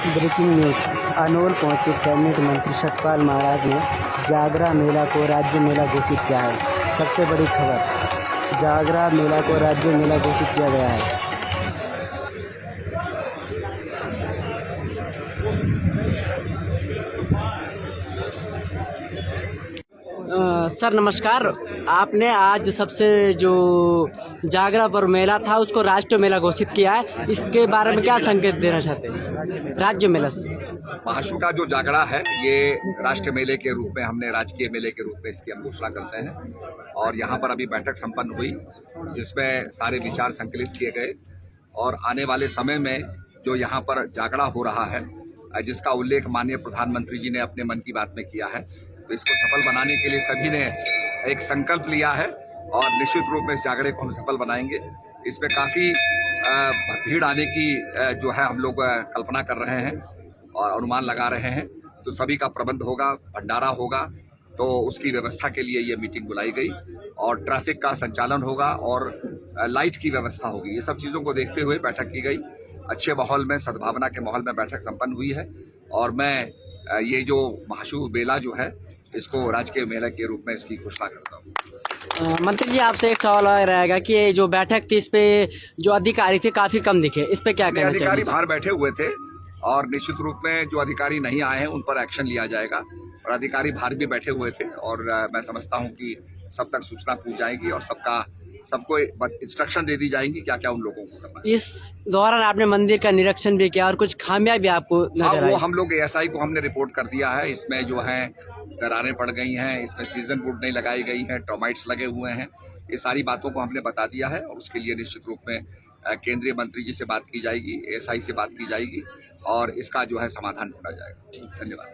Breaking news. अनोल पहुंचे cabinet मंत्री सतपाल महाराज ने जागरा मेला को राज्य मेला घोषित किया है। सबसे बड़ी खबर, जागरा मेला को राज्य मेला घोषित किया गया है। सर नमस्कार, आपने आज सबसे जो जागरा पर मेला था उसको राष्ट्रीय मेला घोषित किया है, इसके बारे में क्या संकेत देना चाहते हैं? राज्य मेला महाशु का जो जागरा है ये राष्ट्रीय मेले के रूप में, हमने राजकीय मेले के रूप में इसकी हम घोषणा करते हैं। और यहाँ पर अभी बैठक संपन्न हुई जिसमें सारे विचार संकलित किए गए और आने वाले समय में जो यहाँ पर जागरा हो रहा है जिसका उल्लेख माननीय प्रधानमंत्री जी ने अपने मन की बात में किया है, तो इसको सफल बनाने के लिए सभी ने एक संकल्प लिया है और निश्चित रूप में इस जागरे को हम सफल बनाएंगे। इसमें काफ़ी भीड़ आने की जो है हम लोग कल्पना कर रहे हैं और अनुमान लगा रहे हैं। तो सभी का प्रबंध होगा, भंडारा होगा, तो उसकी व्यवस्था के लिए ये मीटिंग बुलाई गई और ट्रैफिक का संचालन होगा और लाइट की व्यवस्था होगी। ये सब चीज़ों को देखते हुए बैठक की गई। अच्छे माहौल में, सद्भावना के माहौल में बैठक संपन्न हुई है और मैं ये जो महाशु मेला जो है इसको राजकीय मेला के रूप में इसकी घोषणा करता हूँ। मंत्री जी, आपसे एक सवाल और रहेगा कि ये जो बैठक थी इस पे जो अधिकारी थे काफ़ी कम दिखे, इस पे क्या कहना चाहिए? अधिकारी बाहर बैठे हुए थे और निश्चित रूप में जो अधिकारी नहीं आए हैं उन पर एक्शन लिया जाएगा और अधिकारी बाहर भी बैठे हुए थे और मैं समझता हूँ कि सब तक सूचना पहुँच जाएगी और सबको इंस्ट्रक्शन दे दी जाएंगी क्या क्या उन लोगों को करना है। इस दौरान आपने मंदिर का निरीक्षण भी किया और कुछ खामियां भी आपको नजर आई? वो हम लोग एएसआई को हमने रिपोर्ट कर दिया है। इसमें जो है दरारें पड़ गई हैं, इसमें सीजन वुड नहीं लगाई गई हैं, टर्माइट्स लगे हुए हैं, ये सारी बातों को हमने बता दिया है और उसके लिए निश्चित रूप में केंद्रीय मंत्री जी से बात की जाएगी, एएसआई से बात की जाएगी और इसका जो है समाधान ढूंढा जाएगा। धन्यवाद।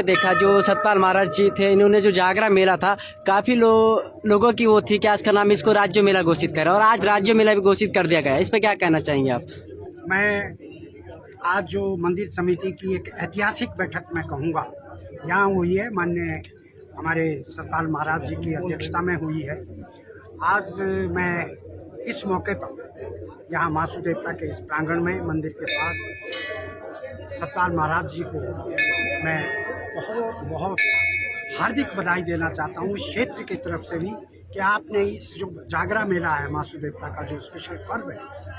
देखा जो सतपाल महाराज जी थे, इन्होंने जो जागरा मेला था काफ़ी लोगों की वो थी कि आज का नाम इसको राज्य मेला घोषित करा और आज राज्य मेला भी घोषित कर दिया गया है। इस पर क्या कहना चाहेंगे आप? मैं आज जो मंदिर समिति की एक ऐतिहासिक बैठक मैं कहूँगा यहाँ हुई है, माननीय हमारे सतपाल महाराज जी की अध्यक्षता में हुई है। आज मैं इस मौके पर यहाँ महासु देवता के इस प्रांगण में मंदिर के पास सतपाल महाराज जी को मैं बहुत बहुत हार्दिक बधाई देना चाहता हूँ इस क्षेत्र की तरफ से भी कि आपने इस जो जागरा मेला है महासु देवता का जो स्पेशल पर्व है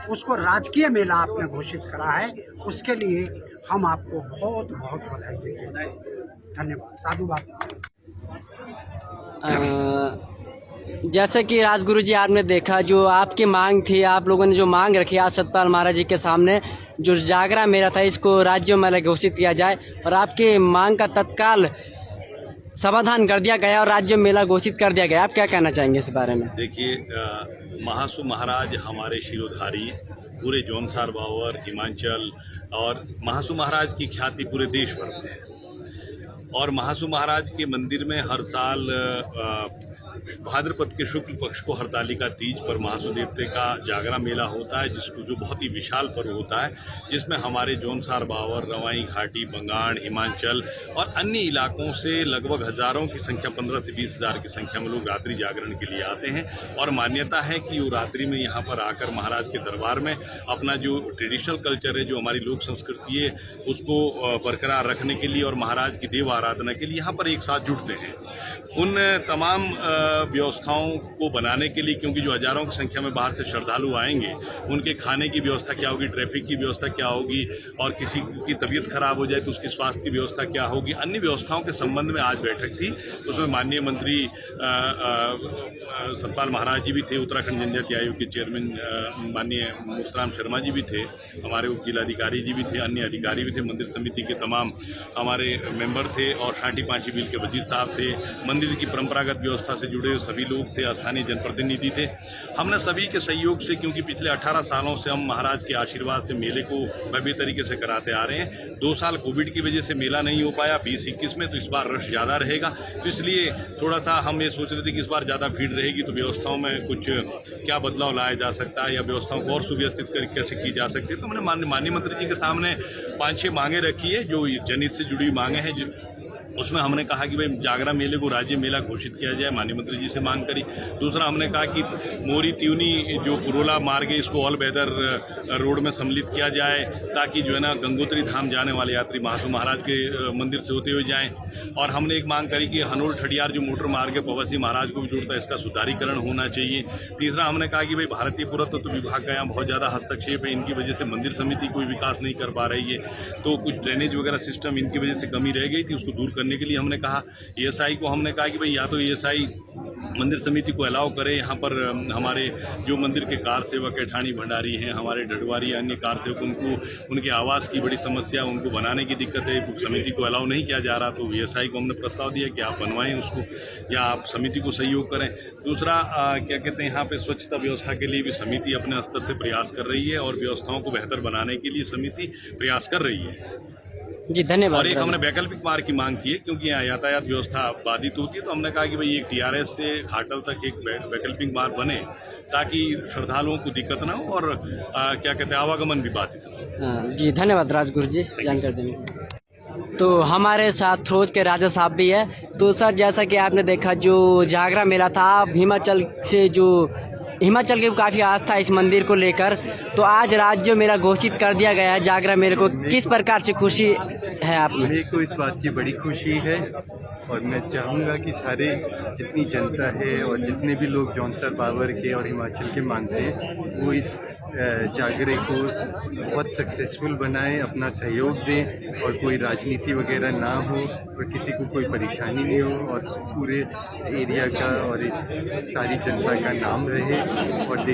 उसको राजकीय मेला आपने घोषित करा है। उसके लिए हम आपको बहुत बहुत बधाई देते हैं। धन्यवाद, साधुवाद। जैसे कि राजगुरु जी, आपने देखा जो आपकी मांग थी, आप लोगों ने जो मांग रखी आज सतपाल महाराज जी के सामने, जो जागरा मेला था इसको राज्य मेला घोषित किया जाए और आपकी मांग का तत्काल समाधान कर दिया गया और राज्य मेला घोषित कर दिया गया। आप क्या कहना चाहेंगे इस बारे में? देखिए, महासु महाराज हमारे शिरोधारी पूरे जौनसार बावर, हिमाचल और महासु महाराज की ख्याति पूरे देश भर में है और महासु महाराज के मंदिर में हर साल भाद्रपद के शुक्ल पक्ष को हरतालिका तीज पर महासु देवते का जागरा मेला होता है, जिसको जो बहुत ही विशाल पर्व होता है, जिसमें हमारे जौनसार बावर, रवाई घाटी, बंगाण, हिमाचल और अन्य इलाकों से लगभग हजारों की संख्या, 15 से 20 हज़ार की संख्या में लोग रात्रि जागरण के लिए आते हैं और मान्यता है कि वो रात्रि में यहाँ पर आकर महाराज के दरबार में अपना जो ट्रेडिशनल कल्चर है, जो हमारी लोक संस्कृति है, उसको बरकरार रखने के लिए और महाराज की देव आराधना के लिए यहाँ पर एक साथ जुटते हैं। उन तमाम व्यवस्थाओं को बनाने के लिए, क्योंकि जो हजारों की संख्या में बाहर से श्रद्धालु आएंगे, उनके खाने की व्यवस्था क्या होगी, ट्रैफिक की व्यवस्था क्या होगी और किसी की तबीयत खराब हो जाए तो उसकी स्वास्थ्य की व्यवस्था क्या होगी, अन्य व्यवस्थाओं के संबंध में आज बैठक थी। उसमें माननीय मंत्री सतपाल महाराज जी भी थे, उत्तराखंड जनजाति आयोग के चेयरमैन माननीय मुस्तराम शर्मा जी भी थे, हमारे उप जिलाधिकारी जी भी थे, अन्य अधिकारी भी थे, मंदिर समिति के तमाम हमारे मेंबर थे और शांति पांची बिल के वजीर साहब थे, मंदिर की परंपरागत व्यवस्था से जुड़े सभी लोग थे, स्थानीय जनप्रतिनिधि थे। हमने सभी के सहयोग से, क्योंकि पिछले 18 सालों से हम महाराज के आशीर्वाद से मेले को भव्य तरीके से कराते आ रहे हैं। 2 साल कोविड की वजह से मेला नहीं हो पाया 20-21 में, तो इस बार रश ज़्यादा रहेगा, तो इसलिए थोड़ा सा हम ये सोच रहे थे कि इस बार ज़्यादा भीड़ रहेगी तो व्यवस्थाओं में कुछ क्या बदलाव लाया जा सकता है या व्यवस्थाओं को और सुव्यवस्थित कर कैसे की जा सकती है। तो हमने माननीय मंत्री जी के सामने 5-6 मांगे रखी है जो जनहित से जुड़ी मांगे हैं, उसमें हमने कहा कि भाई जागरा मेले को राज्य मेला घोषित किया जाए, माननीय मंत्री जी से मांग करी। दूसरा हमने कहा कि मोरी त्यूनी जो पुरोला मार्ग है इसको ऑल वेदर रोड में सम्मिलित किया जाए, ताकि जो है ना गंगोत्री धाम जाने वाले यात्री महासू महाराज के मंदिर से होते हुए जाएं। और हमने एक मांग करी कि हनोल ठडियार जो मोटर मार्ग है पवसी महाराज को भी जोड़ता है, इसका सुधारीकरण होना चाहिए। तीसरा हमने कहा कि भाई भारतीय पुरातत्व विभाग का यहाँ बहुत ज़्यादा हस्तक्षेप है, इनकी वजह से मंदिर समिति कोई विकास नहीं कर पा रही है, तो कुछ ड्रेनेज वगैरह सिस्टम इनकी वजह से कमी रह गई थी, उसको दूर करने के लिए हमने कहा। ESI को हमने कहा कि भाई या तो ESI मंदिर समिति को अलाउ करे, यहाँ पर हमारे जो मंदिर के कार सेवक है, ठाणी भंडारी हैं, हमारे ढडवारी अन्य कार सेवक, उनको उनके आवास की बड़ी समस्या, उनको बनाने की दिक्कत है, समिति को अलाउ नहीं किया जा रहा, तो ESI को हमने प्रस्ताव दिया कि आप बनवाएं उसको या आप समिति को सहयोग करें। दूसरा क्या कहते हैं, यहाँ पे स्वच्छता व्यवस्था के लिए भी समिति अपने स्तर से प्रयास कर रही है और व्यवस्थाओं को बेहतर बनाने के लिए समिति प्रयास कर रही है। जी धन्यवाद। और एक हमने वैकल्पिक मार्ग की मांग की है, क्योंकि यहाँ यातायात व्यवस्था बाधित होती है, तो हमने कहा कि भाई एक TRS से घाटल तक एक वैकल्पिक मार्ग बने, ताकि श्रद्धालुओं को दिक्कत ना हो और क्या कहते हैं आवागमन भी बाधित हो। हाँ, जी धन्यवाद राजगुरु जी जानकारी देने के लिए। तो हमारे साथ थ्रोज के राजा साहब भी है। तो सर जैसा कि आपने देखा जो जागरा मेला था, आप हिमाचल की काफ़ी आस्था है इस मंदिर को लेकर, तो आज राज्य मेला घोषित कर दिया गया है जागरा मेले को, किस प्रकार से खुशी है आप में? मेरे को इस बात की बड़ी खुशी है और मैं चाहूँगा कि सारे जितनी जनता है और जितने भी लोग जौनसर पावर के और हिमाचल के मानते हैं वो इस जागरे को बहुत सक्सेसफुल बनाएं, अपना सहयोग दें और कोई राजनीति वगैरह ना हो और किसी को कोई परेशानी नहीं हो और पूरे एरिया का और इस सारी जनता का नाम रहे। और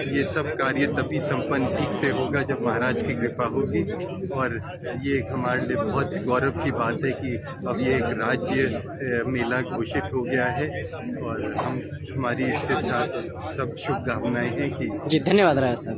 ये सब कार्य तभी संपन्न ठीक से होगा जब महाराज की कृपा होगी। और ये हमारे लिए बहुत गौरव की बात है कि अब ये एक राज्य मेला घोषित हो गया है और हमारी इसके साथ सब शुभकामनाएं हैं कि जी धन्यवाद राजा साहब।